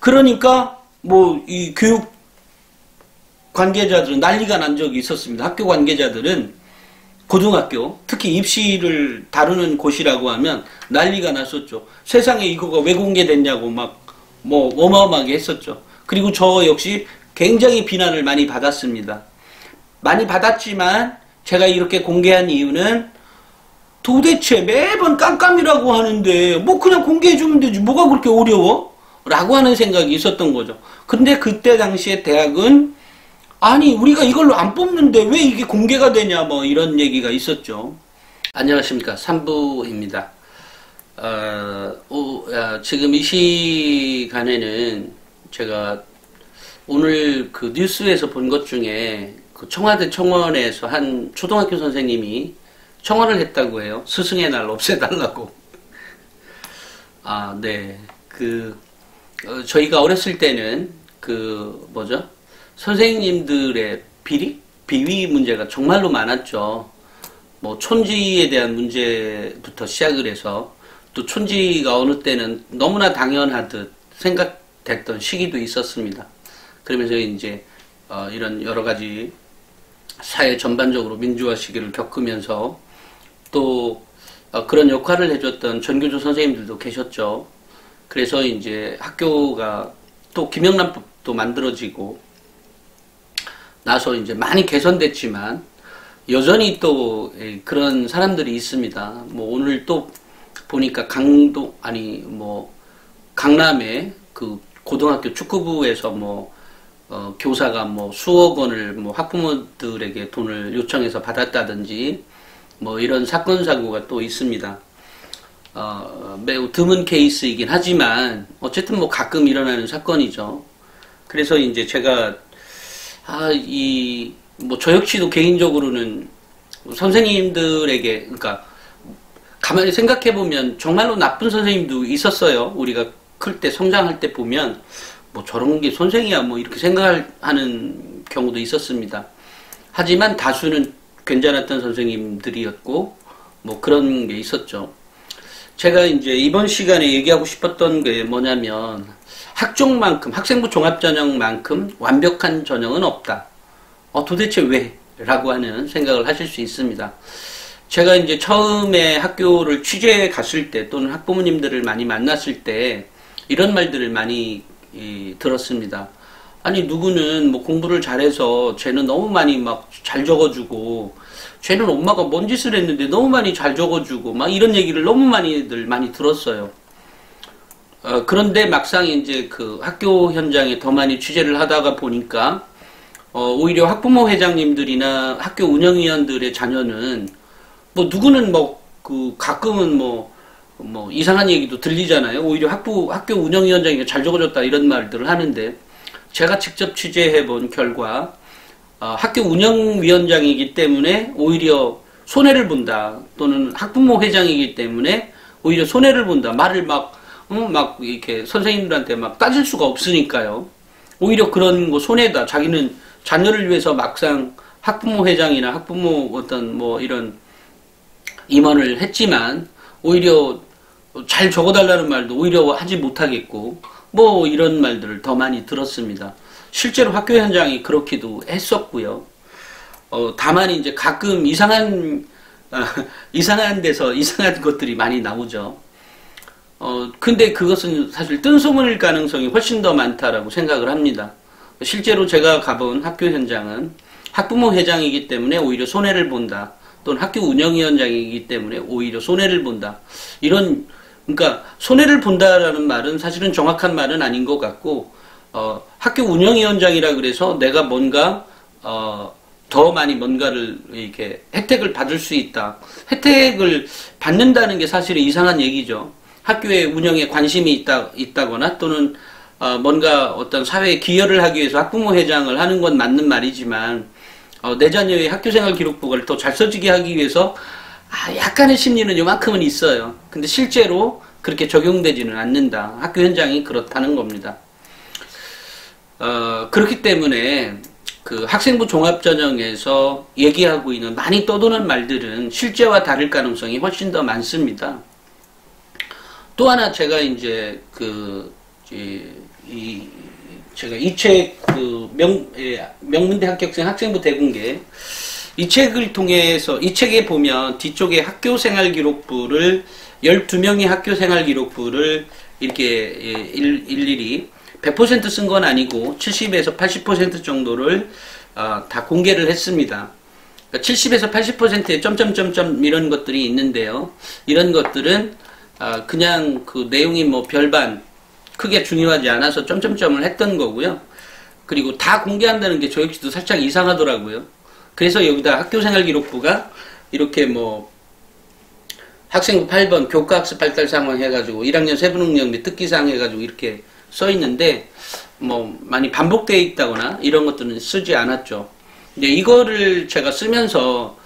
그러니까 뭐 이 교육 관계자들은 난리가 난 적이 있었습니다. 학교 관계자들은 고등학교, 특히 입시를 다루는 곳이라고 하면 난리가 났었죠. 세상에 이거가 왜 공개됐냐고 막 뭐 어마어마하게 했었죠. 그리고 저 역시 굉장히 비난을 많이 받았습니다. 많이 받았지만 제가 이렇게 공개한 이유는 도대체 매번 깜깜이라고 하는데 뭐 그냥 공개해주면 되지 뭐가 그렇게 어려워? 라고 하는 생각이 있었던 거죠. 근데 그때 당시에 대학은 아니 우리가 이걸로 안 뽑는데 왜 이게 공개가 되냐 뭐 이런 얘기가 있었죠. 안녕하십니까, 3부입니다. 지금 이 시간에는 제가 오늘 그 뉴스에서 본 것 중에 그 청와대 청원에서 한 초등학교 선생님이 청원을 했다고 해요. 스승의 날 없애달라고. 네. 저희가 어렸을 때는 선생님들의 비위 문제가 정말로 많았죠. 뭐 촌지에 대한 문제부터 시작을 해서 또 촌지가 어느 때는 너무나 당연하듯 생각됐던 시기도 있었습니다. 그러면서 이제 이런 여러 가지 사회 전반적으로 민주화 시기를 겪으면서 또 그런 역할을 해줬던 전교조 선생님들도 계셨죠. 그래서 이제 학교가 또 김영란법도 만들어지고 나서 이제 많이 개선됐지만 여전히 또 그런 사람들이 있습니다. 뭐 오늘 또 보니까 강남에 그 고등학교 축구부에서 교사가 수억 원을 학부모들에게 돈을 요청해서 받았다든지 이런 사건 사고가 또 있습니다. 매우 드문 케이스이긴 하지만 어쨌든 가끔 일어나는 사건이죠. 그래서 이제 제가 저 역시도 개인적으로는 선생님들에게, 그러니까 가만히 생각해 보면 정말로 나쁜 선생님도 있었어요. 우리가 클 때, 성장할 때 보면 저런 게 선생이야 이렇게 생각하는 경우도 있었습니다. 하지만 다수는 괜찮았던 선생님들이었고 그런 게 있었죠. 제가 이제 이번 시간에 얘기하고 싶었던 게 뭐냐면 학종만큼, 학생부 종합전형만큼 완벽한 전형은 없다. 도대체 왜? 라고 하는 생각을 하실 수 있습니다. 제가 이제 처음에 학교를 취재해 갔을 때 또는 학부모님들을 많이 만났을 때 이런 말들을 많이 들었습니다. 아니 누구는 공부를 잘해서 쟤는 너무 많이 잘 적어주고 쟤는 엄마가 뭔 짓을 했는데 너무 많이 잘 적어주고 이런 얘기를 너무 많이 들었어요. 그런데 막상 이제 그 학교 현장에 더 많이 취재를 하다가 보니까 오히려 학부모 회장님들이나 학교 운영위원들의 자녀는 누구는 가끔은 이상한 얘기도 들리잖아요. 오히려 학교 운영위원장이 잘 적어줬다 이런 말들을 하는데 제가 직접 취재해본 결과 학교 운영위원장이기 때문에 오히려 손해를 본다, 또는 학부모 회장이기 때문에 오히려 손해를 본다, 말을 이렇게 선생님들한테 따질 수가 없으니까요. 오히려 그런 거 손해다. 자기는 자녀를 위해서 막상 학부모 회장이나 학부모 이런 임원을 했지만 오히려 잘 적어달라는 말도 오히려 하지 못하겠고 이런 말들을 더 많이 들었습니다. 실제로 학교 현장이 그렇기도 했었고요. 다만 이제 가끔 이상한 데서 이상한 것들이 많이 나오죠. 근데 그것은 사실 뜬소문일 가능성이 훨씬 더 많다라고 생각을 합니다. 실제로 제가 가본 학교 현장은 학부모 회장이기 때문에 오히려 손해를 본다, 또는 학교 운영위원장이기 때문에 오히려 손해를 본다, 그러니까 손해를 본다라는 말은 사실은 정확한 말은 아닌 것 같고, 학교 운영위원장이라 그래서 내가 뭔가 더 많이 뭔가를 이렇게 혜택을 받을 수 있다, 혜택을 받는다는 게 사실은 이상한 얘기죠. 학교의 운영에 관심이 있다거나 또는 뭔가 어떤 사회에 기여를 하기 위해서 학부모 회장을 하는 건 맞는 말이지만 내 자녀의 학교생활 기록부를 더 잘 써지게 하기 위해서 약간의 심리는 요만큼은 있어요. 근데 실제로 그렇게 적용되지는 않는다. 학교 현장이 그렇다는 겁니다. 그렇기 때문에 그 학생부 종합전형에서 얘기하고 있는 많이 떠도는 말들은 실제와 다를 가능성이 훨씬 더 많습니다. 또 하나 제가 이제 제가 이 책, 명문대 합격생 학생부 대공개, 이 책을 통해서, 이 책에 보면 뒤쪽에 학교생활기록부를, 12명의 학교생활기록부를 이렇게 일일이 100% 쓴 건 아니고 70에서 80% 정도를 다 공개를 했습니다. 70에서 80%의 점점점점 이런 것들이 있는데요. 이런 것들은 그냥 그 내용이 뭐 별반 크게 중요하지 않아서 점점점을 했던 거고요. 그리고 다 공개한다는 게 저 역시도 살짝 이상하더라고요. 그래서 여기다 학교생활기록부가 이렇게 뭐 학생부 8번 교과학습 발달 상황 해가지고 1학년 세부능력 및 특기사항 해가지고 이렇게 써 있는데 뭐 많이 반복되어 있다거나 이런 것들은 쓰지 않았죠. 근데 이거를 제가 쓰면서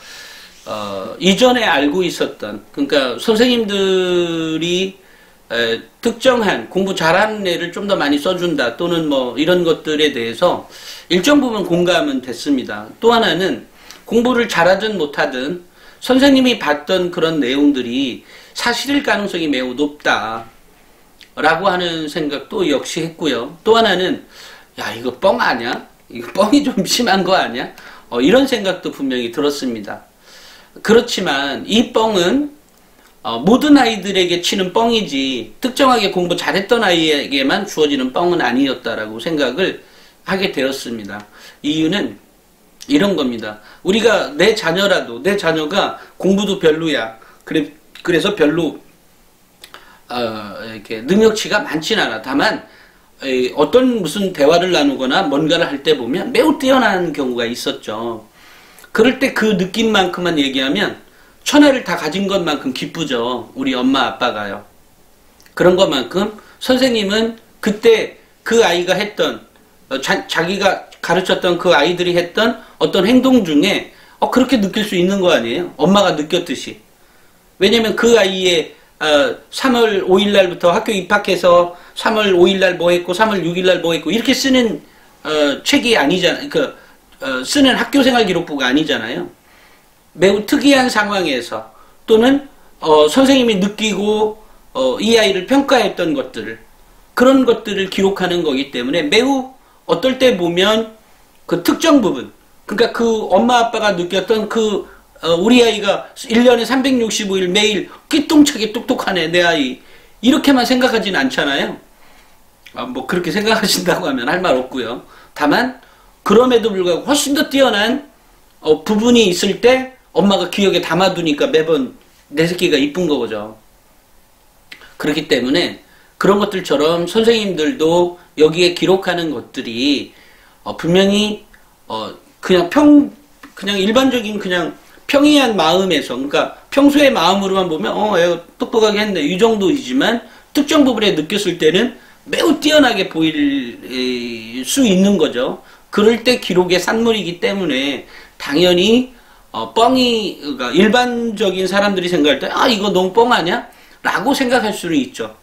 이전에 알고 있었던, 그러니까 선생님들이 특정한 공부 잘하는 애를 좀 더 많이 써준다 또는 뭐 이런 것들에 대해서 일정 부분 공감은 됐습니다. 또 하나는 공부를 잘하든 못하든 선생님이 봤던 그런 내용들이 사실일 가능성이 매우 높다 라고 하는 생각도 역시 했고요. 또 하나는 야 이거 뻥 아냐? 이거 뻥이 좀 심한 거 아니야? 이런 생각도 분명히 들었습니다. 그렇지만 이 뻥은 모든 아이들에게 치는 뻥이지 특정하게 공부 잘했던 아이에게만 주어지는 뻥은 아니었다라고 생각을 하게 되었습니다. 이유는 이런 겁니다. 우리가 내 자녀라도 내 자녀가 공부도 별로야. 그래서 별로 이렇게 능력치가 많지는 않아. 다만 어떤 무슨 대화를 나누거나 뭔가를 할 때 보면 매우 뛰어난 경우가 있었죠. 그럴 때 그 느낌만큼만 얘기하면 천하를 다 가진 것만큼 기쁘죠. 우리 엄마 아빠가요. 그런 것만큼 선생님은 그때 그 아이가 했던 자기가 가르쳤던 그 아이들이 했던 어떤 행동 중에 그렇게 느낄 수 있는 거 아니에요? 엄마가 느꼈듯이. 왜냐면 그 아이의 3월 5일 날부터 학교 입학해서 3월 5일 날 뭐 했고 3월 6일 날 뭐 했고 이렇게 쓰는 책이 아니잖아요. 쓰는 학교생활 기록부가 아니잖아요. 매우 특이한 상황에서 또는 선생님이 느끼고 이 아이를 평가했던 것들을 그런 것들을 기록하는 거기 때문에 매우 어떨 때 보면 그 특정 부분, 그러니까 그 엄마 아빠가 느꼈던 그 우리 아이가 1년에 365일 매일 끼똥차게 똑똑하네 내 아이 이렇게만 생각하진 않잖아요. 뭐 그렇게 생각하신다고 하면 할 말 없고요. 다만 그럼에도 불구하고 훨씬 더 뛰어난 부분이 있을 때 엄마가 기억에 담아두니까 매번 내 새끼가 이쁜 거죠. 그렇기 때문에 그런 것들처럼 선생님들도 여기에 기록하는 것들이 분명히 그냥 일반적인 그냥 평이한 마음에서, 그러니까 평소의 마음으로만 보면 애가 똑똑하게 했네 이 정도이지만 특정 부분에 느꼈을 때는 매우 뛰어나게 보일 수 있는 거죠. 그럴 때 기록의 산물이기 때문에 당연히 그러니까 일반적인 사람들이 생각할 때 이거 너무 뻥 아니야? 라고 생각할 수는 있죠.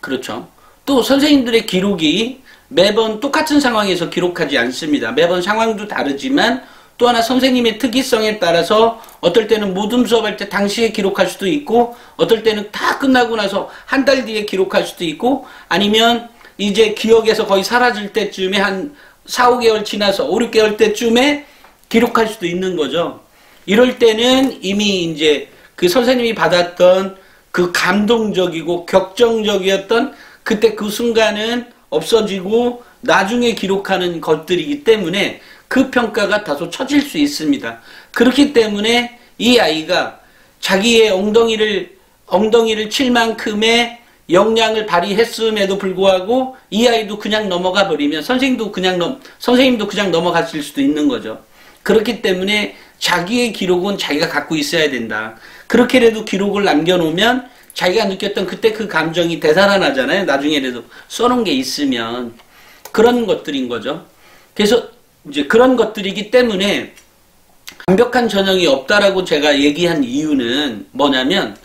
그렇죠. 또 선생님들의 기록이 매번 똑같은 상황에서 기록하지 않습니다. 매번 상황도 다르지만 또 하나 선생님의 특이성에 따라서 어떨 때는 모든 수업할 때 당시에 기록할 수도 있고 어떨 때는 다 끝나고 나서 한 달 뒤에 기록할 수도 있고 아니면 이제 기억에서 거의 사라질 때쯤에 한 4, 5개월 지나서 5, 6개월 때쯤에 기록할 수도 있는 거죠. 이럴 때는 이미 이제 그 선생님이 받았던 그 감동적이고 격정적이었던 그때 그 순간은 없어지고 나중에 기록하는 것들이기 때문에 그 평가가 다소 처질 수 있습니다. 그렇기 때문에 이 아이가 자기의 엉덩이를 칠 만큼의 역량을 발휘했음에도 불구하고 이 아이도 그냥 넘어가 버리면 선생님도 그냥 넘어갔을 수도 있는 거죠. 그렇기 때문에 자기의 기록은 자기가 갖고 있어야 된다. 그렇게라도 기록을 남겨놓으면 자기가 느꼈던 그때 그 감정이 되살아나잖아요. 나중에라도 써놓은 게 있으면. 그런 것들인 거죠. 그래서 이제 그런 것들이기 때문에 완벽한 전형이 없다라고 제가 얘기한 이유는 뭐냐면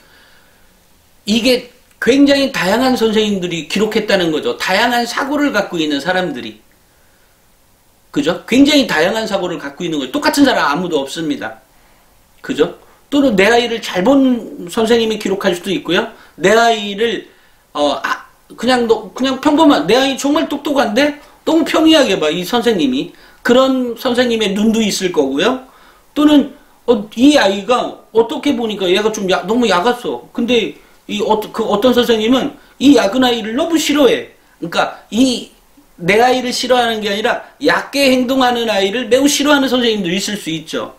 이게 굉장히 다양한 선생님들이 기록했다는 거죠. 다양한 사고를 갖고 있는 사람들이. 그죠? 굉장히 다양한 사고를 갖고 있는 거죠. 똑같은 사람 아무도 없습니다. 그죠? 또는 내 아이를 잘 본 선생님이 기록할 수도 있고요. 내 아이를 그냥 평범한, 내 아이 정말 똑똑한데? 너무 평이하게 봐, 이 선생님이. 그런 선생님의 눈도 있을 거고요. 또는, 이 아이가 어떻게 보니까 얘가 좀 너무 약았어. 근데, 어떤 선생님은 이 약은 아이를 너무 싫어해. 그러니까, 내 아이를 싫어하는 게 아니라, 얕게 행동하는 아이를 매우 싫어하는 선생님도 있을 수 있죠.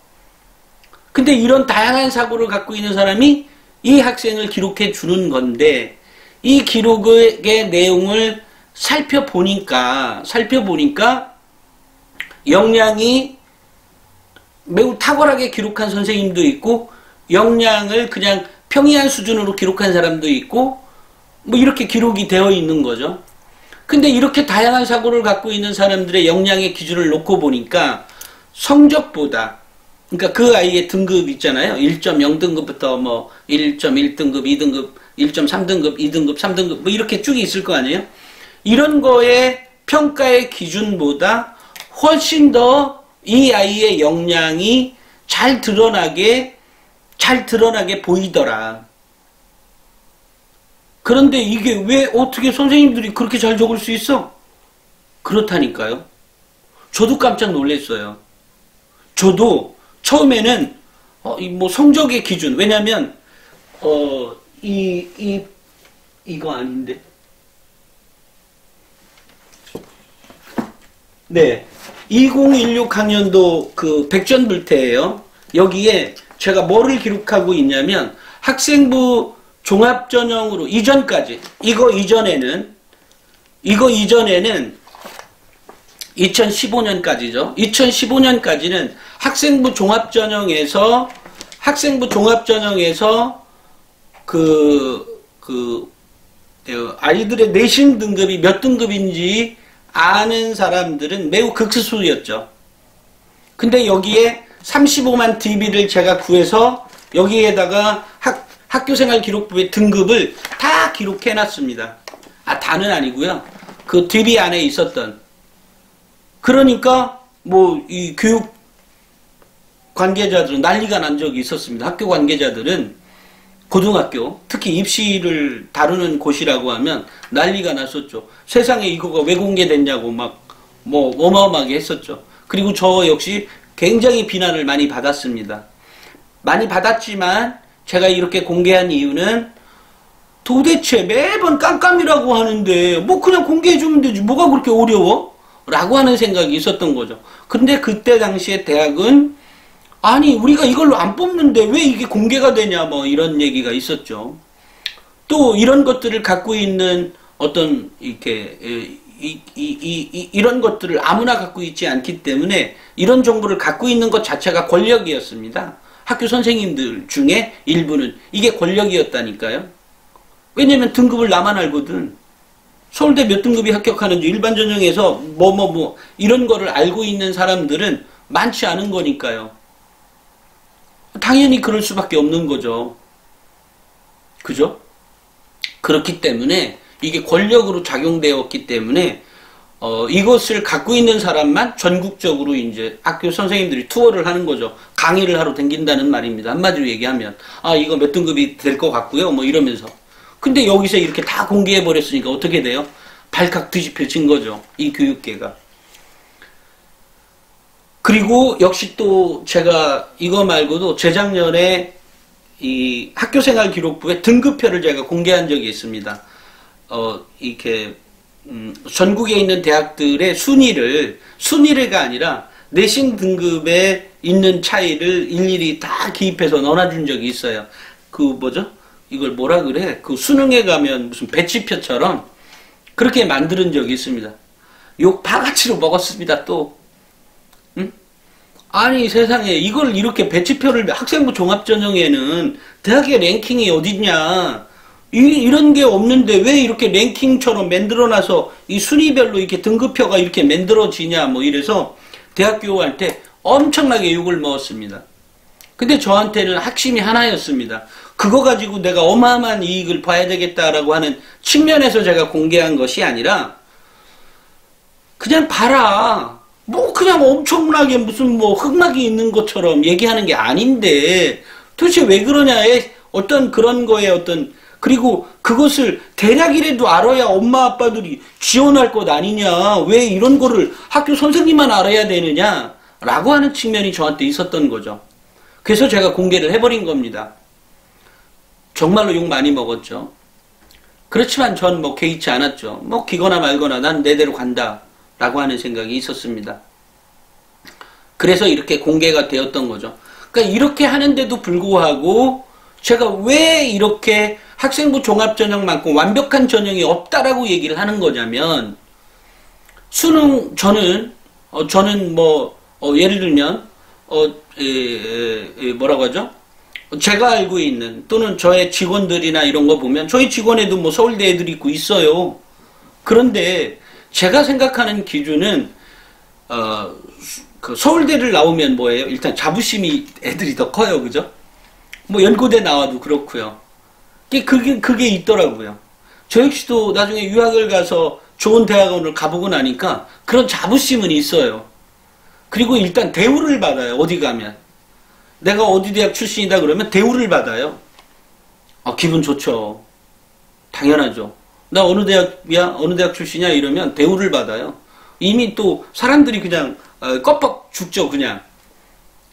근데 이런 다양한 사고를 갖고 있는 사람이 이 학생을 기록해 주는 건데, 이 기록의 내용을 살펴보니까 역량이 매우 탁월하게 기록한 선생님도 있고, 역량을 그냥 평이한 수준으로 기록한 사람도 있고, 뭐 이렇게 기록이 되어 있는 거죠. 근데 이렇게 다양한 사고를 갖고 있는 사람들의 역량의 기준을 놓고 보니까 성적보다, 그러니까 그 아이의 등급 있잖아요. 1.0등급부터 뭐 1.1등급, 2등급, 1.3등급, 2등급, 3등급 뭐 이렇게 쭉 있을 거 아니에요. 이런 거의 평가의 기준보다 훨씬 더 이 아이의 역량이 잘 드러나게 보이더라. 그런데 이게 왜 어떻게 선생님들이 그렇게 잘 적을 수 있어? 그렇다니까요. 저도 깜짝 놀랐어요. 저도 처음에는 뭐 성적의 기준, 왜냐면 이거 아닌데. 네. 2016 학년도 그 백전불태예요. 여기에 제가 뭐를 기록하고 있냐면 학생부 종합전형으로 이전까지, 이거 이전에는 2015년까지죠. 2015년까지는 학생부 종합전형에서 아이들의 내신 등급이 몇 등급인지 아는 사람들은 매우 극소수였죠. 근데 여기에 35만 DB를 제가 구해서 여기에다가 학교생활 기록부의 등급을 다 기록해 놨습니다. 다는 아니고요. 그 DB 안에 있었던. 그러니까 뭐 이 교육 관계자들은 난리가 난 적이 있었습니다. 학교 관계자들은 고등학교, 특히 입시를 다루는 곳이라고 하면 난리가 났었죠. 세상에 이거가 왜 공개됐냐고 막 뭐 어마어마하게 했었죠. 그리고 저 역시 굉장히 비난을 많이 받았습니다. 많이 받았지만 제가 이렇게 공개한 이유는 도대체 매번 깜깜이라고 하는데 뭐 그냥 공개해주면 되지 뭐가 그렇게 어려워? 라고 하는 생각이 있었던 거죠. 근데 그때 당시에 대학은 아니 우리가 이걸로 안 뽑는데 왜 이게 공개가 되냐 뭐 이런 얘기가 있었죠. 또 이런 것들을 갖고 있는 어떤 이렇게 이런 것들을 아무나 갖고 있지 않기 때문에 이런 정보를 갖고 있는 것 자체가 권력이었습니다. 학교 선생님들 중에 일부는 이게 권력이었다니까요. 왜냐면 등급을 나만 알거든. 서울대 몇 등급이 합격하는지 일반 전형에서 이런 거를 알고 있는 사람들은 많지 않은 거니까요. 당연히 그럴 수밖에 없는 거죠. 그죠? 그렇기 때문에 이게 권력으로 작용되었기 때문에 이것을 갖고 있는 사람만 전국적으로 이제 학교 선생님들이 투어를 하는 거죠. 강의를 하러 다닌다는 말입니다. 한마디로 얘기하면 이거 몇 등급이 될 것 같고요. 뭐 이러면서. 근데 여기서 이렇게 다 공개해 버렸으니까 어떻게 돼요? 발칵 뒤집혀진 거죠. 이 교육계가. 그리고 역시 또 제가 이거 말고도 재작년에 이 학교생활 기록부의 등급표를 제가 공개한 적이 있습니다. 이렇게 전국에 있는 대학들의 순위가 아니라 내신 등급에 있는 차이를 일일이 다 기입해서 넣어준 적이 있어요. 그 뭐죠? 이걸 뭐라 그래? 그 수능에 가면 무슨 배치표처럼 그렇게 만드는 적이 있습니다. 욕 바가지로 먹었습니다. 또 아니 세상에 이걸 이렇게 배치표를 학생부 종합전형에는 대학의 랭킹이 어딨냐 이런 게 없는데 왜 이렇게 랭킹처럼 만들어놔서 이 순위별로 이렇게 등급표가 이렇게 만들어지냐 뭐 이래서 대학교한테 엄청나게 욕을 먹었습니다. 근데 저한테는 핵심이 하나였습니다. 그거 가지고 내가 어마어마한 이익을 봐야 되겠다라고 하는 측면에서 제가 공개한 것이 아니라 그냥 봐라. 뭐 그냥 엄청나게 무슨 뭐 흑막이 있는 것처럼 얘기하는 게 아닌데 도대체 왜 그러냐에 어떤 그런 거에 어떤 그리고 그것을 대략이라도 알아야 엄마 아빠들이 지원할 것 아니냐. 왜 이런 거를 학교 선생님만 알아야 되느냐. 라고 하는 측면이 저한테 있었던 거죠. 그래서 제가 공개를 해버린 겁니다. 정말로 욕 많이 먹었죠. 그렇지만 전 뭐 개의치 않았죠. 뭐 기거나 말거나 난 내대로 간다. 라고 하는 생각이 있었습니다. 그래서 이렇게 공개가 되었던 거죠. 그러니까 이렇게 하는데도 불구하고 제가 왜 이렇게 학생부 종합전형만큼 완벽한 전형이 없다라고 얘기를 하는 거냐면, 수능 저는 예를 들면 뭐라고 하죠? 제가 알고 있는 또는 저의 직원들이나 이런 거 보면 저희 직원에도 뭐 서울대 애들이 있고 있어요. 그런데 제가 생각하는 기준은 그 서울대를 나오면 뭐예요? 일단 자부심이 애들이 더 커요, 그죠? 뭐 연고대 나와도 그렇고요. 그게 있더라고요. 저 역시도 나중에 유학을 가서 좋은 대학원을 가보고 나니까 그런 자부심은 있어요. 그리고 일단 대우를 받아요. 어디 가면 내가 어디 대학 출신이다 그러면 대우를 받아요. 기분 좋죠. 당연하죠. 나 어느 대학이야? 어느 대학 출신이야? 이러면 대우를 받아요. 이미 또 사람들이 그냥 껍벅 죽죠. 그냥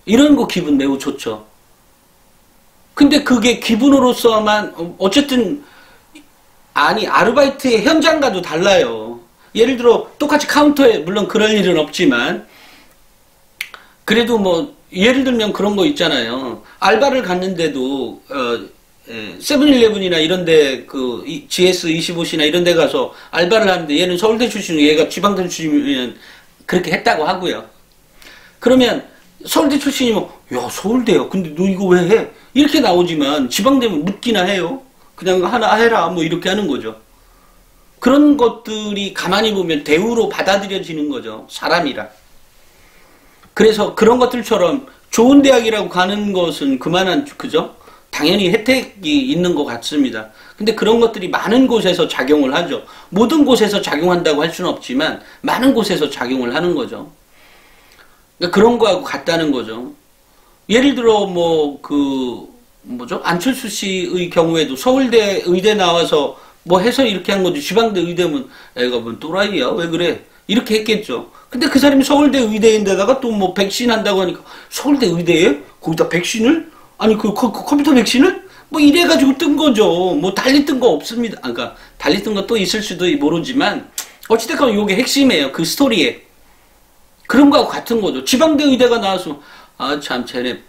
이런 거 기분 매우 좋죠. 근데 그게 기분으로서만 어쨌든 아르바이트의 현장과도 달라요. 예를 들어 똑같이 카운터에 물론 그럴 일은 없지만 그래도 뭐 예를 들면 그런 거 있잖아요. 알바를 갔는데도 세븐일레븐이나 이런데 그 GS25C나 이런데 가서 알바를 하는데 얘는 서울대 출신이고 얘가 지방대 출신이면 그렇게 했다고 하고요. 그러면 서울대 출신이면 야 서울대요. 근데 너 이거 왜 해? 이렇게 나오지만 지방대면 묻기나 해요. 그냥 하나 해라 뭐 이렇게 하는 거죠. 그런 것들이 가만히 보면 대우로 받아들여지는 거죠. 사람이라. 그래서 그런 것들처럼 좋은 대학이라고 가는 것은 그만한 그죠? 당연히 혜택이 있는 것 같습니다. 근데 그런 것들이 많은 곳에서 작용을 하죠. 모든 곳에서 작용한다고 할 수는 없지만 많은 곳에서 작용을 하는 거죠. 그러니까 그런 거하고 같다는 거죠. 예를 들어 안철수 씨의 경우에도 서울대 의대 나와서 뭐 해서 이렇게 한 거지. 지방대 의대면 애가 뭔 또라이야 왜 그래 이렇게 했겠죠. 근데 그 사람이 서울대 의대인데다가 또 뭐 백신 한다고 하니까 서울대 의대에 거기다 백신을 아니 그 컴퓨터 백신을 뭐 이래가지고 뜬 거죠. 뭐 달리 뜬 거 없습니다. 그러니까 달리 뜬 거 또 있을 수도 모르지만 어찌됐건 이게 핵심이에요. 그 스토리에. 그런 거하고 같은 거죠. 지방대 의대가 나와서 참 쟤네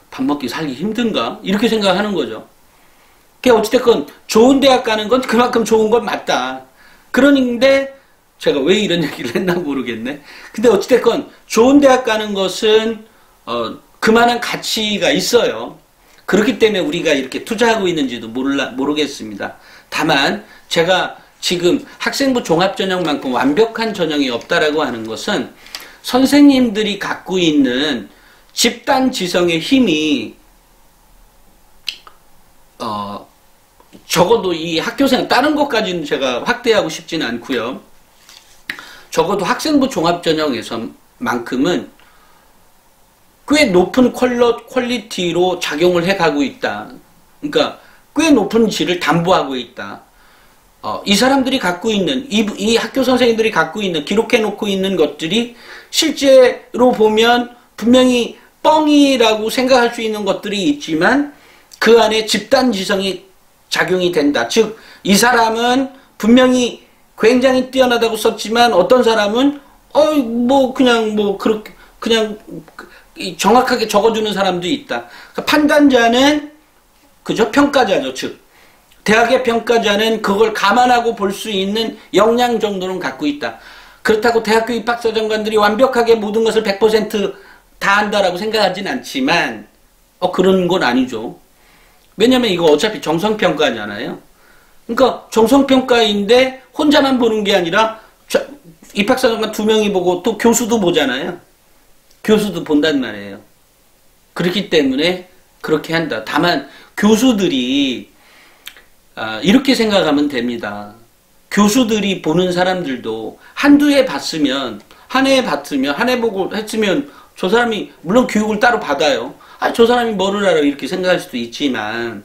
밥 먹기 살기 힘든가 이렇게 생각하는 거죠. 그게 어찌됐건 좋은 대학 가는 건 그만큼 좋은 건 맞다. 그런데 제가 왜 이런 얘기를 했나 모르겠네. 근데 어찌됐건 좋은 대학 가는 것은 그만한 가치가 있어요. 그렇기 때문에 우리가 이렇게 투자하고 있는지도 모르겠습니다. 다만 제가 지금 학생부 종합전형만큼 완벽한 전형이 없다라고 하는 것은 선생님들이 갖고 있는 집단 지성의 힘이 적어도 이 학교생 다른 것까지는 제가 확대하고 싶지는 않고요. 적어도 학생부 종합전형에서만큼은 꽤 높은 퀄리티로 작용을 해가고 있다. 그러니까 꽤 높은 질을 담보하고 있다. 이 사람들이 갖고 있는 이 학교 선생님들이 갖고 있는 기록해놓고 있는 것들이 실제로 보면 분명히 뻥이라고 생각할 수 있는 것들이 있지만 그 안에 집단 지성이 작용이 된다. 즉 이 사람은 분명히 굉장히 뛰어나다고 썼지만 어떤 사람은 그렇게 그냥 정확하게 적어주는 사람도 있다. 그러니까 판단자는 그죠? 평가자죠. 즉 대학의 평가자는 그걸 감안하고 볼 수 있는 역량 정도는 갖고 있다. 그렇다고 대학교 입학사정관들이 완벽하게 모든 것을 100% 다 한다라고 생각하진 않지만 그런 건 아니죠. 왜냐면 이거 어차피 정성평가잖아요. 그러니까 정성평가인데 혼자만 보는 게 아니라 입학사정관 2명이 보고 또 교수도 보잖아요. 교수도 본단 말이에요. 그렇기 때문에 그렇게 한다. 다만 교수들이 이렇게 생각하면 됩니다. 교수들이 보는 사람들도 한두 해 봤으면 한 해 보고 했으면 저 사람이 물론 교육을 따로 받아요. 저 사람이 뭐를 알아 이렇게 생각할 수도 있지만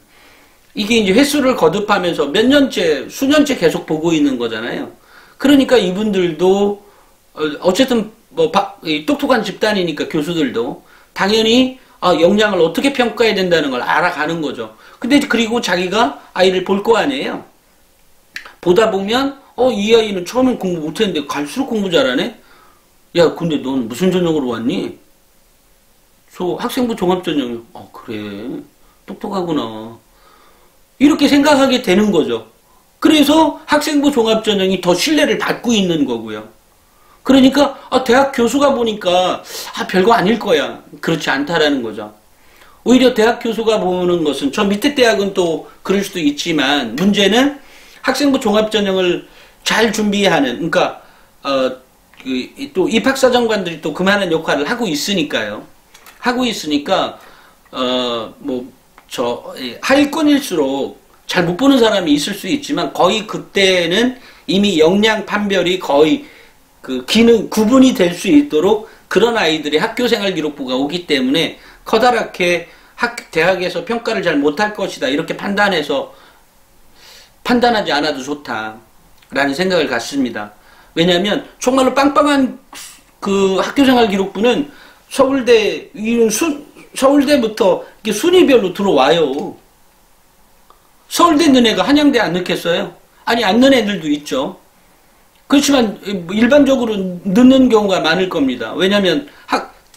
이게 이제 횟수를 거듭하면서 몇 년째, 수년째 계속 보고 있는 거잖아요. 그러니까 이분들도, 어쨌든, 이 똑똑한 집단이니까 교수들도 당연히, 역량을 어떻게 평가해야 된다는 걸 알아가는 거죠. 근데 그리고 자기가 아이를 볼 거 아니에요. 보다 보면, 이 아이는 처음엔 공부 못했는데 갈수록 공부 잘하네? 야, 근데 넌 무슨 전형으로 왔니? 저 학생부 종합전형이요. 그래. 똑똑하구나. 이렇게 생각하게 되는 거죠. 그래서 학생부 종합전형이 더 신뢰를 받고 있는 거고요. 그러니까 대학 교수가 보니까 별거 아닐 거야. 그렇지 않다라는 거죠. 오히려 대학 교수가 보는 것은 저 밑에 대학은 또 그럴 수도 있지만 문제는 학생부 종합전형을 잘 준비하는 그러니까 또 입학사정관들이 또 그만한 역할을 하고 있으니까요. 하고 있으니까 하위권일수록 잘 못 보는 사람이 있을 수 있지만 거의 그때는 이미 역량 판별이 거의 그 구분이 될 수 있도록 그런 아이들이 학교생활 기록부가 오기 때문에 커다랗게 대학에서 평가를 잘 못할 것이다 이렇게 판단하지 않아도 좋다라는 생각을 갖습니다. 왜냐하면 정말로 빵빵한 그 학교생활 기록부는 서울대부터 이렇게 순위별로 들어와요. 서울대 넣은 애가 한양대 안 넣겠어요? 아니 안 넣은 애들도 있죠. 그렇지만 일반적으로 넣는 경우가 많을 겁니다. 왜냐하면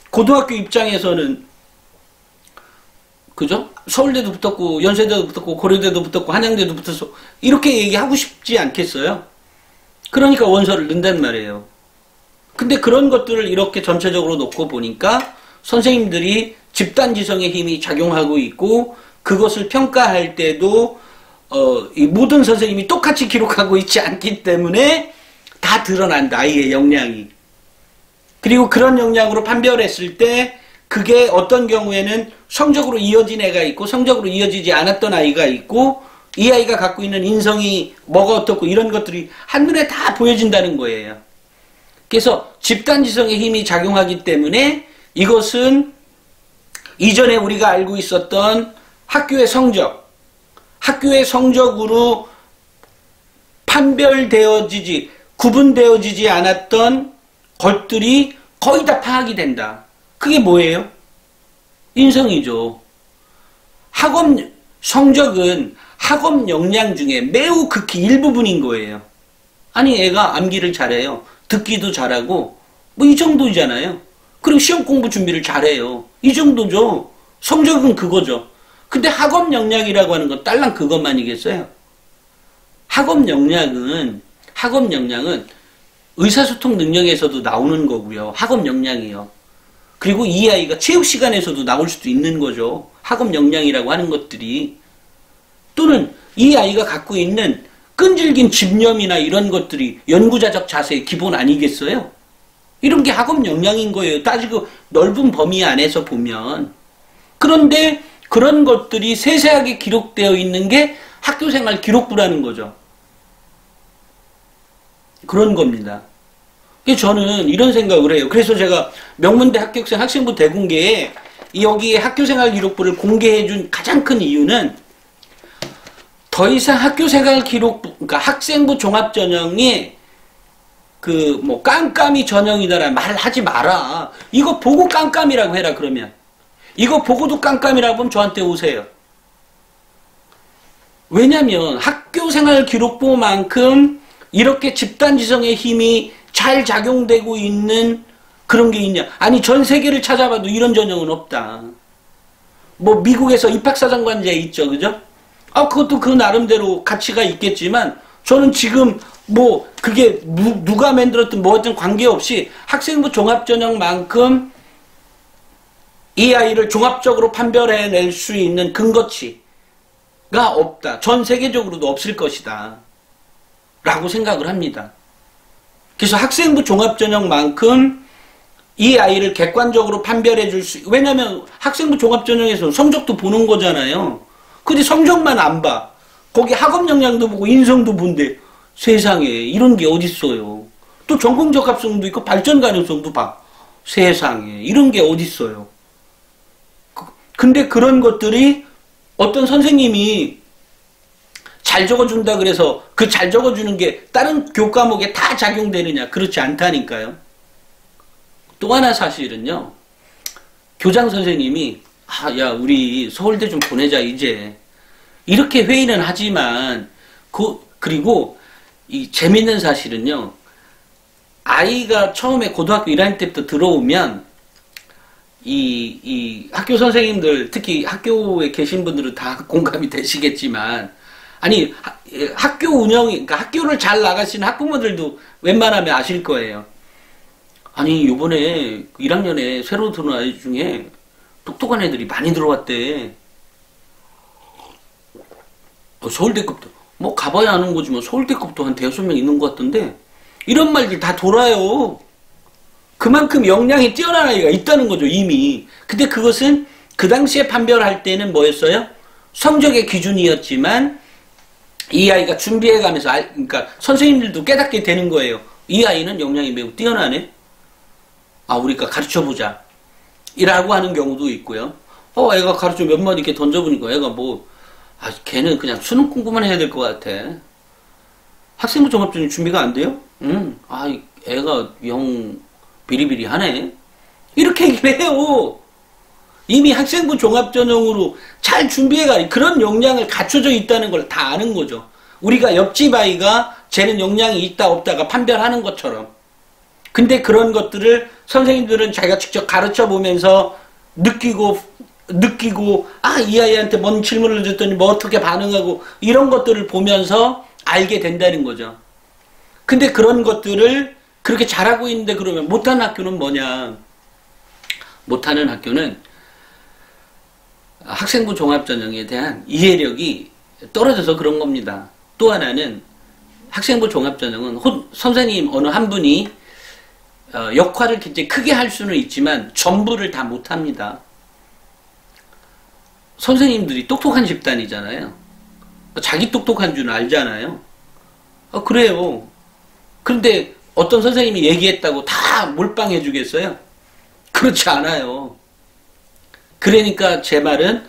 고등학교 입장에서는 그죠? 서울대도 붙었고 연세대도 붙었고 고려대도 붙었고 한양대도 붙어서 이렇게 얘기하고 싶지 않겠어요? 그러니까 원서를 넣는단 말이에요. 근데 그런 것들을 이렇게 전체적으로 놓고 보니까 선생님들이 집단지성의 힘이 작용하고 있고 그것을 평가할 때도 이 모든 선생님이 똑같이 기록하고 있지 않기 때문에 다 드러난다. 아이의 역량이. 그리고 그런 역량으로 판별했을 때 그게 어떤 경우에는 성적으로 이어진 애가 있고 성적으로 이어지지 않았던 아이가 있고 이 아이가 갖고 있는 인성이 뭐가 어떻고 이런 것들이 한눈에 다 보여진다는 거예요. 그래서 집단지성의 힘이 작용하기 때문에 이것은 이전에 우리가 알고 있었던 학교의 성적으로 구분되어지지 않았던 것들이 거의 다 파악이 된다. 그게 뭐예요? 인성이죠. 성적은 학업 역량 중에 매우 극히 일부분인 거예요. 아니 애가 암기를 잘해요. 듣기도 잘하고 뭐 이 정도잖아요. 그리고 시험 공부 준비를 잘해요. 이 정도죠. 성적은 그거죠. 근데 학업 역량이라고 하는 건 딸랑 그것만이겠어요? 학업 역량은 의사소통 능력에서도 나오는 거고요. 학업 역량이요. 그리고 이 아이가 체육 시간에서도 나올 수도 있는 거죠. 학업 역량이라고 하는 것들이. 또는 이 아이가 갖고 있는 끈질긴 집념이나 이런 것들이 연구자적 자세의 기본 아니겠어요? 이런 게 학업 역량인 거예요. 따지고 넓은 범위 안에서 보면. 그런데 그런 것들이 세세하게 기록되어 있는 게 학교생활 기록부라는 거죠. 그런 겁니다. 저는 이런 생각을 해요. 그래서 제가 명문대 합격생 학생부 대공개에 여기에 학교생활 기록부를 공개해 준 가장 큰 이유는 더 이상 학교생활 기록부, 그러니까 학생부 종합전형이 깜깜이 전형이다라는 말 하지 마라. 이거 보고 깜깜이라고 해라, 그러면. 이거 보고도 깜깜이라고 하면 저한테 오세요. 왜냐면 학교생활 기록부만큼 이렇게 집단지성의 힘이 잘 작용되고 있는 그런 게 있냐. 아니 전 세계를 찾아봐도 이런 전형은 없다. 뭐 미국에서 입학사정관제 있죠. 그죠? 그것도 그 나름대로 가치가 있겠지만 저는 지금 뭐 그게 누가 만들었든 뭐든 관계없이 학생부 종합전형만큼 이 아이를 종합적으로 판별해낼 수 있는 근거치가 없다. 전 세계적으로도 없을 것이다. 라고 생각을 합니다. 그래서 학생부 종합전형만큼 이 아이를 객관적으로 판별해 줄 수, 왜냐면 학생부 종합전형에서 성적도 보는 거잖아요. 근데 성적만 안 봐. 거기 학업 역량도 보고 인성도 본데 세상에 이런 게 어딨어요. 또 전공적 합성도 있고 발전 가능성도 봐. 세상에 이런 게 어딨어요. 근데 그런 것들이 어떤 선생님이 잘 적어준다 그래서 그 잘 적어주는 게 다른 교과목에 다 작용되느냐? 그렇지 않다니까요. 또 하나 사실은요. 교장 선생님이 야 우리 서울대 좀 보내자 이제 이렇게 회의는 하지만 그리고 이 재밌는 사실은요. 아이가 처음에 고등학교 1학년 때부터 들어오면 이 학교 선생님들 특히 학교에 계신 분들은 다 공감이 되시겠지만 아니 학교 운영이 그러니까 학교를 잘 나가시는 학부모들도 웬만하면 아실 거예요. 아니 요번에 1학년에 새로 들어온 아이 중에 똑똑한 애들이 많이 들어왔대. 서울대급도 뭐 가봐야 아는 거지 뭐 서울대급도 한 5명 있는 것 같던데 이런 말들 다 돌아요. 그만큼 역량이 뛰어난 아이가 있다는 거죠 이미. 근데 그것은 그 당시에 판별할 때는 뭐였어요? 성적의 기준이었지만 이 아이가 준비해가면서 그러니까 선생님들도 깨닫게 되는 거예요. 이 아이는 역량이 매우 뛰어나네. 우리가 가르쳐보자 이라고 하는 경우도 있고요. 애가 가르쳐 몇 마디 이렇게 던져보니까 애가 걔는 그냥 수능 공부만 해야 될 것 같아. 학생부 종합전형 준비가 안 돼요? 애가 영 비리비리하네. 이렇게 얘기를 해요. 이미 학생부 종합전형으로 잘 준비해가 그런 역량을 갖춰져 있다는 걸 다 아는 거죠. 우리가 옆집 아이가 쟤는 역량이 있다 없다가 판별하는 것처럼. 근데 그런 것들을 선생님들은 자기가 직접 가르쳐 보면서 느끼고 이 아이한테 뭔 질문을 줬더니 뭐 어떻게 반응하고 이런 것들을 보면서 알게 된다는 거죠. 근데 그런 것들을 그렇게 잘하고 있는데 그러면 못하는 학교는 뭐냐? 못하는 학교는 학생부 종합전형에 대한 이해력이 떨어져서 그런 겁니다. 또 하나는 학생부 종합전형은 선생님 어느 한 분이 역할을 굉장히 크게 할 수는 있지만 전부를 다 못합니다. 선생님들이 똑똑한 집단이잖아요. 자기 똑똑한 줄 알잖아요. 그래요. 그런데 어떤 선생님이 얘기했다고 다 몰빵해 주겠어요? 그렇지 않아요. 그러니까 제 말은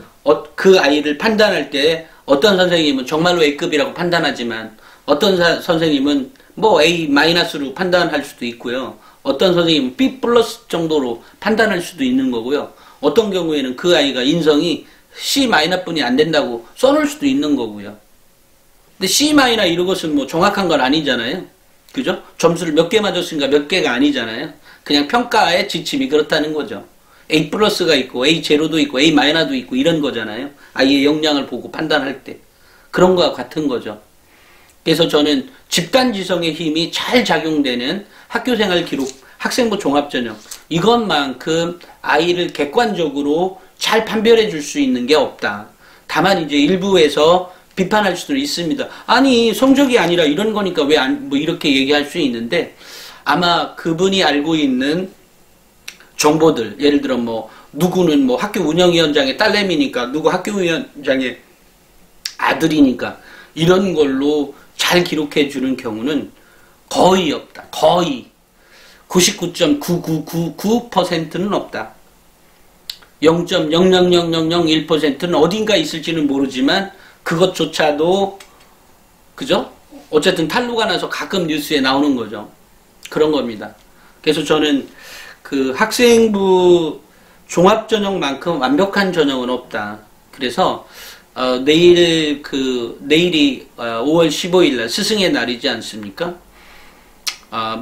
그 아이를 판단할 때 어떤 선생님은 정말로 A급이라고 판단하지만 어떤 선생님은 뭐 A-로 판단할 수도 있고요. 어떤 선생님은 B+ 정도로 판단할 수도 있는 거고요. 어떤 경우에는 그 아이가 인성이 C-뿐이 안 된다고 써놓을 수도 있는 거고요. 근데 C- 이런 것은 뭐 정확한 건 아니잖아요. 그죠? 점수를 몇 개 맞았으니까 몇 개가 아니잖아요. 그냥 평가의 지침이 그렇다는 거죠. A+가 있고 A0도 있고 A-도 있고 이런 거잖아요. 아이의 역량을 보고 판단할 때. 그런 거와 같은 거죠. 그래서 저는 집단지성의 힘이 잘 작용되는 학교생활 기록, 학생부 종합전형 이것만큼 아이를 객관적으로 잘 판별해 줄 수 있는 게 없다. 다만 이제 일부에서 비판할 수도 있습니다. 아니 성적이 아니라 이런 거니까 왜 뭐 이렇게 얘기할 수 있는데 아마 그분이 알고 있는 정보들 예를 들어 뭐 누구는 뭐 학교 운영위원장의 딸내미니까 누구 학교위원장의 아들이니까 이런 걸로 잘 기록해 주는 경우는 거의 없다. 거의 99.9999%는 없다. 0.00001%는 어딘가 있을지는 모르지만 그것조차도 그죠? 어쨌든 탄로가 나서 가끔 뉴스에 나오는 거죠. 그런 겁니다. 그래서 저는 그 학생부 종합전형만큼 완벽한 전형은 없다. 그래서 내일이 5월 15일 날 스승의 날이지 않습니까?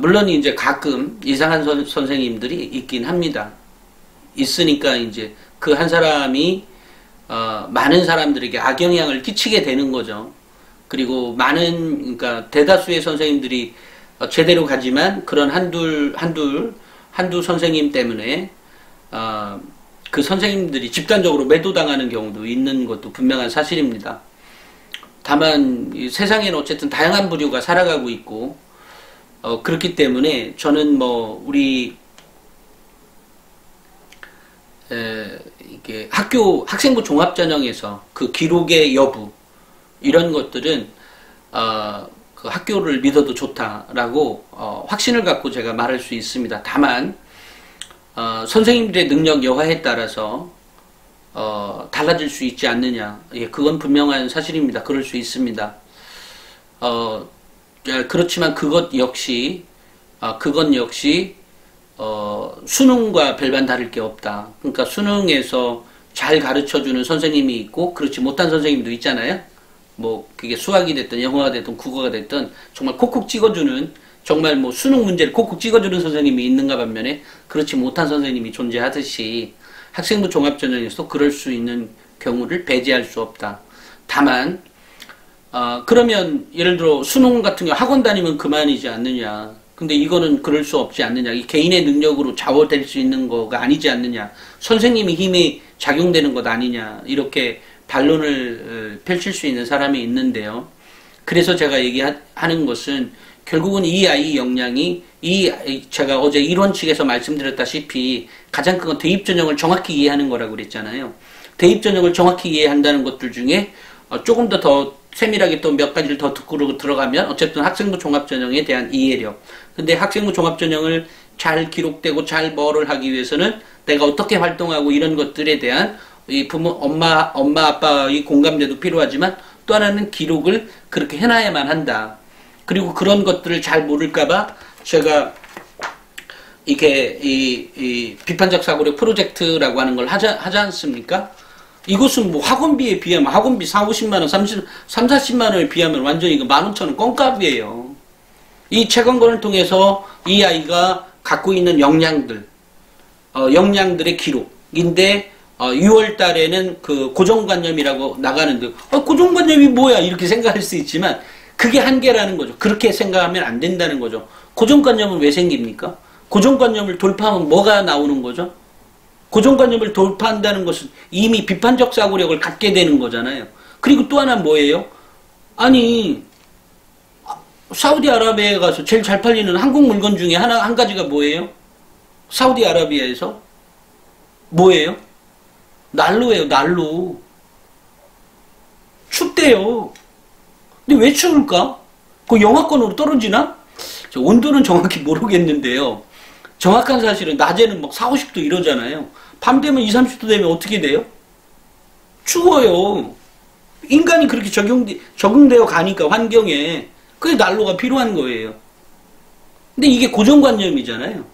물론 이제 가끔 이상한 선생님들이 있긴 합니다. 있으니까 이제 그 한 사람이 많은 사람들에게 악영향을 끼치게 되는 거죠. 그리고 그러니까 대다수의 선생님들이 제대로 가지만 그런 한두 선생님 때문에 그 선생님들이 집단적으로 매도당하는 경우도 있는 것도 분명한 사실입니다. 다만 세상에는 어쨌든 다양한 부류가 살아가고 있고 그렇기 때문에 저는 뭐 우리 이게 학생부 종합전형에서 그 기록의 여부 이런 것들은 그 학교를 믿어도 좋다라고 확신을 갖고 제가 말할 수 있습니다. 다만 선생님들의 능력 여하에 따라서 달라질 수 있지 않느냐. 예, 그건 분명한 사실입니다. 그럴 수 있습니다. 그렇지만 그건 역시 수능과 별반 다를 게 없다. 그러니까 수능에서 잘 가르쳐주는 선생님이 있고 그렇지 못한 선생님도 있잖아요. 뭐 그게 수학이 됐든 영어가 됐든 국어가 됐든 정말 콕콕 찍어주는, 정말 뭐 수능 문제를 콕콕 찍어주는 선생님이 있는가 반면에 그렇지 못한 선생님이 존재하듯이 학생부 종합전형에서 그럴 수 있는 경우를 배제할 수 없다. 다만 그러면 예를 들어 수능 같은 경우 학원 다니면 그만이지 않느냐. 근데 이거는 그럴 수 없지 않느냐. 이 개인의 능력으로 좌우될 수 있는 거가 아니지 않느냐. 선생님이 힘이 작용되는 것 아니냐. 이렇게 반론을 펼칠 수 있는 사람이 있는데요. 그래서 제가 얘기하는 것은 결국은 이 아이 역량이 제가 어제 이론칙에서 말씀드렸다시피 가장 큰 건 대입전형을 정확히 이해하는 거라고 그랬잖아요. 대입전형을 정확히 이해한다는 것들 중에 조금 더 세밀하게 또 몇 가지를 더 듣고 들어가면 어쨌든 학생부 종합전형에 대한 이해력. 근데 학생부 종합전형을 잘 기록되고 잘 뭐를 하기 위해서는 내가 어떻게 활동하고 이런 것들에 대한 이 부모, 엄마, 아빠의 공감대도 필요하지만 또 하나는 기록을 그렇게 해놔야만 한다. 그리고 그런 것들을 잘 모를까봐 제가 이게 이 비판적 사고력 프로젝트라고 하는 걸 하지 않습니까? 이것은 뭐 학원비에 비하면 학원비 40~50만원, 40~40만원에 비하면 완전히 이거 15,000원 껌값이에요. 이 채권권을 통해서 이 아이가 갖고 있는 역량들, 역량들의 기록인데 6월 달에는 그 고정관념이라고 나가는데 고정관념이 뭐야 이렇게 생각할 수 있지만 그게 한계라는 거죠. 그렇게 생각하면 안 된다는 거죠. 고정관념은 왜 생깁니까? 고정관념을 돌파하면 뭐가 나오는 거죠? 고정관념을 돌파한다는 것은 이미 비판적 사고력을 갖게 되는 거잖아요. 그리고 또 하나 뭐예요? 아니 사우디아라비아에 가서 제일 잘 팔리는 한국 물건 중에 한 가지가 뭐예요? 사우디아라비아에서 뭐예요? 난로예요. 난로. 춥대요. 근데 왜 추울까? 그 영하권으로 떨어지나? 온도는 정확히 모르겠는데요. 정확한 사실은 낮에는 막 40~50도 이러잖아요. 밤 되면 20~30도 되면 어떻게 돼요? 추워요. 인간이 그렇게 적응되어 가니까 환경에 그게 난로가 필요한 거예요. 근데 이게 고정관념이잖아요.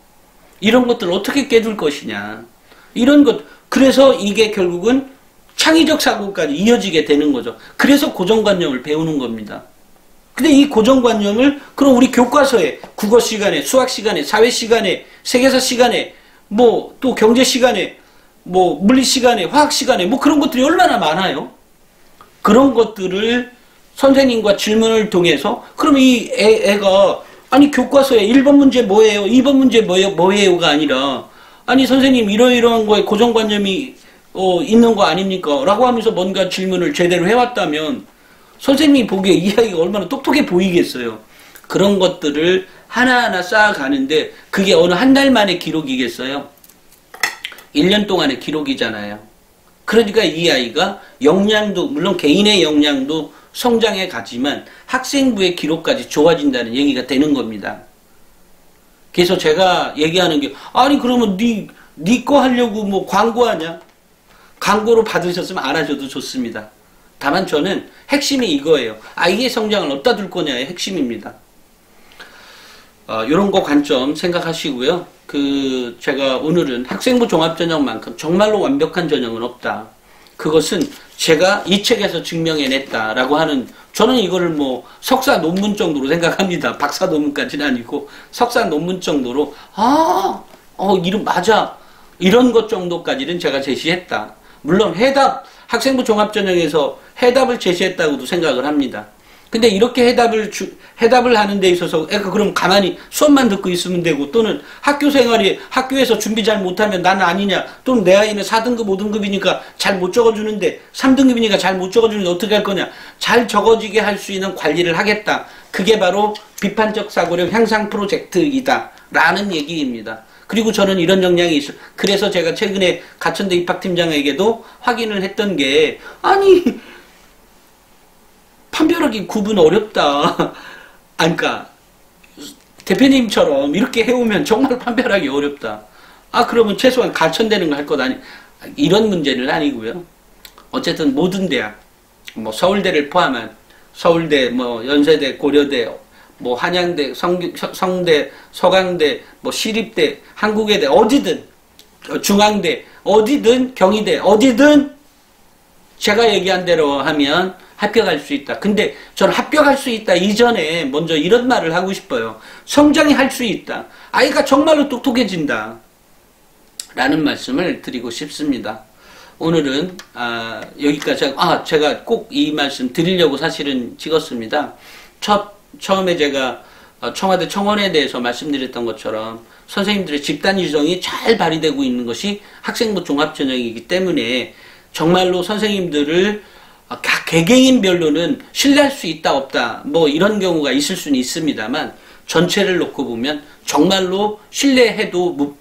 이런 것들을 어떻게 깨줄 것이냐. 이런 것, 그래서 이게 결국은 창의적 사고까지 이어지게 되는 거죠. 그래서 고정관념을 배우는 겁니다. 근데 이 고정관념을 그럼 우리 교과서에 국어 시간에, 수학 시간에, 사회 시간에, 세계사 시간에, 뭐 또 경제 시간에, 뭐 물리 시간에, 화학 시간에 뭐 그런 것들이 얼마나 많아요. 그런 것들을 선생님과 질문을 통해서 그럼 이 애가 아니 교과서에 1번 문제 뭐예요? 2번 문제 뭐예요가 아니라 아니 선생님 이러이러한 거에 고정관념이 있는 거 아닙니까? 라고 하면서 뭔가 질문을 제대로 해왔다면 선생님이 보기에 이 아이가 얼마나 똑똑해 보이겠어요. 그런 것들을 하나하나 쌓아가는데 그게 어느 한 달 만의 기록이겠어요? 1년 동안의 기록이잖아요. 그러니까 이 아이가 역량도 물론 개인의 역량도 성장해 가지만 학생부의 기록까지 좋아진다는 얘기가 되는 겁니다. 그래서 제가 얘기하는 게 아니 그러면 네 거 하려고 뭐 광고하냐? 광고로 받으셨으면 안 하셔도 좋습니다. 다만 저는 핵심이 이거예요. 아이의 성장을 어디다 둘 거냐의 핵심입니다. 이런 거 관점 생각하시고요. 제가 오늘은 학생부 종합전형만큼 정말로 완벽한 전형은 없다. 그것은 제가 이 책에서 증명해냈다라고 하는, 저는 이거를 뭐 석사 논문 정도로 생각합니다. 박사 논문까지는 아니고 석사 논문 정도로 이름 맞아. 이런 것 정도까지는 제가 제시했다. 물론 학생부 종합전형에서 해답을 제시했다고도 생각을 합니다. 근데 이렇게 해답을 하는 데 있어서 애가 그럼 가만히 수업만 듣고 있으면 되고 또는 학교 생활이 학교에서 준비 잘 못하면 나는 아니냐 또는 내 아이는 4등급 5등급이니까 잘 못 적어주는데 3등급이니까 잘 못 적어주는데 어떻게 할 거냐 잘 적어지게 할 수 있는 관리를 하겠다. 그게 바로 비판적 사고력 향상 프로젝트이다 라는 얘기입니다. 그리고 저는 이런 역량이 있어요. 그래서 제가 최근에 가천대 입학팀장에게도 확인을 했던 게 아니 판별하기 구분 어렵다. 그러니까 대표님처럼 이렇게 해오면 정말 판별하기 어렵다. 그러면 최소한 가천되는 거 할 것 아니 이런 문제는 아니고요. 어쨌든 모든 대학, 뭐 서울대를 포함한 서울대, 뭐 연세대, 고려대, 뭐 한양대, 성대, 서강대, 뭐 시립대, 한국외대 어디든 중앙대 어디든 경희대 어디든 제가 얘기한 대로 하면 합격할 수 있다. 근데 저는 합격할 수 있다 이전에 먼저 이런 말을 하고 싶어요. 성장이 할 수 있다. 아이가 정말로 똑똑해진다. 라는 말씀을 드리고 싶습니다. 오늘은 여기까지 하고 제가 꼭 이 말씀 드리려고 사실은 찍었습니다. 처음에 제가 청와대 청원에 대해서 말씀드렸던 것처럼 선생님들의 집단 지성이 잘 발휘되고 있는 것이 학생부 종합전형이기 때문에 정말로 선생님들을 각 개개인별로는 신뢰할 수 있다 없다 뭐 이런 경우가 있을 수는 있습니다만 전체를 놓고 보면 정말로 신뢰하시는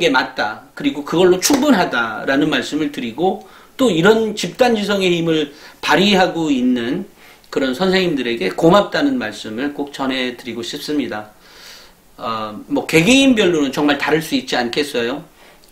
게 맞다. 그리고 그걸로 충분하다라는 말씀을 드리고 또 이런 집단지성의 힘을 발휘하고 있는 그런 선생님들에게 고맙다는 말씀을 꼭 전해드리고 싶습니다. 뭐 개개인별로는 정말 다를 수 있지 않겠어요?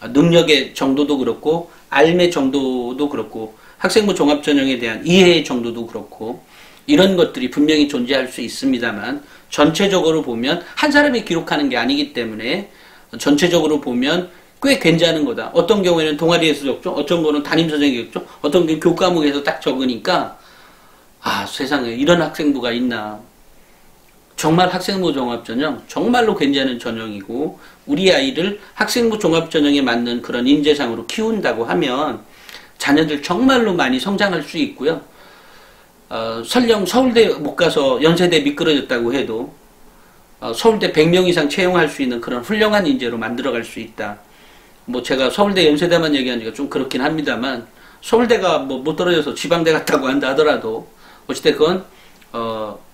능력의 정도도 그렇고 알매 정도도 그렇고 학생부 종합전형에 대한 이해의 정도도 그렇고 이런 것들이 분명히 존재할 수 있습니다만 전체적으로 보면 한 사람이 기록하는 게 아니기 때문에 전체적으로 보면 꽤 괜찮은 거다. 어떤 경우에는 동아리에서 적죠. 어떤 거는 담임선생님이 적죠. 어떤 게 교과목에서 딱 적으니까 세상에 이런 학생부가 있나. 정말 학생부 종합전형 정말로 괜찮은 전형이고 우리 아이를 학생부 종합전형에 맞는 그런 인재상으로 키운다고 하면 자녀들 정말로 많이 성장할 수 있고요. 설령 서울대 못 가서 연세대 미끄러졌다고 해도 서울대 100명 이상 채용할 수 있는 그런 훌륭한 인재로 만들어갈 수 있다. 뭐 제가 서울대 연세대만 얘기하니까 좀 그렇긴 합니다만 서울대가 뭐 못 떨어져서 지방대 갔다고 한다 하더라도 어찌됐건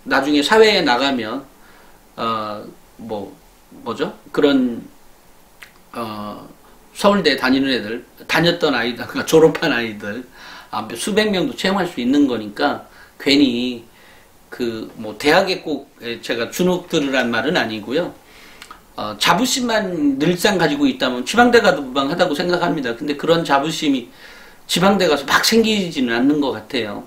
나중에 사회에 나가면 그런 서울대 다니는 애들 다녔던 아이들 그러니까 졸업한 아이들 수백 명도 채용할 수 있는 거니까 괜히 대학에 꼭 제가 주눅들으란 말은 아니고요. 자부심만 늘상 가지고 있다면 지방대 가도 무방하다고 생각합니다. 근데 그런 자부심이 지방대 가서 막 생기지는 않는 것 같아요.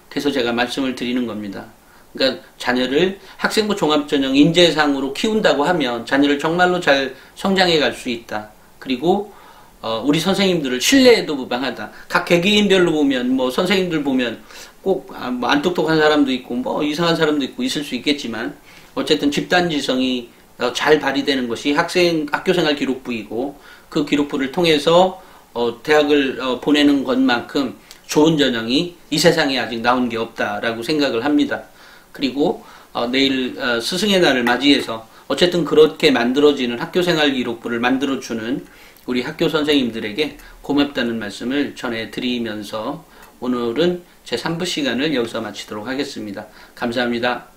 그래서 제가 말씀을 드리는 겁니다. 그러니까 자녀를 학생부 종합전형 인재상으로 키운다고 하면 자녀를 정말로 잘 성장해 갈 수 있다. 그리고 우리 선생님들을 신뢰해도 무방하다. 각 개개인별로 보면 뭐 선생님들 보면 꼭 안 똑똑한 사람도 있고 뭐 이상한 사람도 있고 있을 수 있겠지만 어쨌든 집단지성이 잘 발휘되는 것이 학교생활 기록부이고 그 기록부를 통해서 대학을 보내는 것만큼 좋은 전형이 이 세상에 아직 나온 게 없다라고 생각을 합니다. 그리고 내일 스승의 날을 맞이해서 어쨌든 그렇게 만들어지는 학교생활 기록부를 만들어주는 우리 학교 선생님들에게 고맙다는 말씀을 전해드리면서 오늘은 제 3부 시간을 여기서 마치도록 하겠습니다. 감사합니다.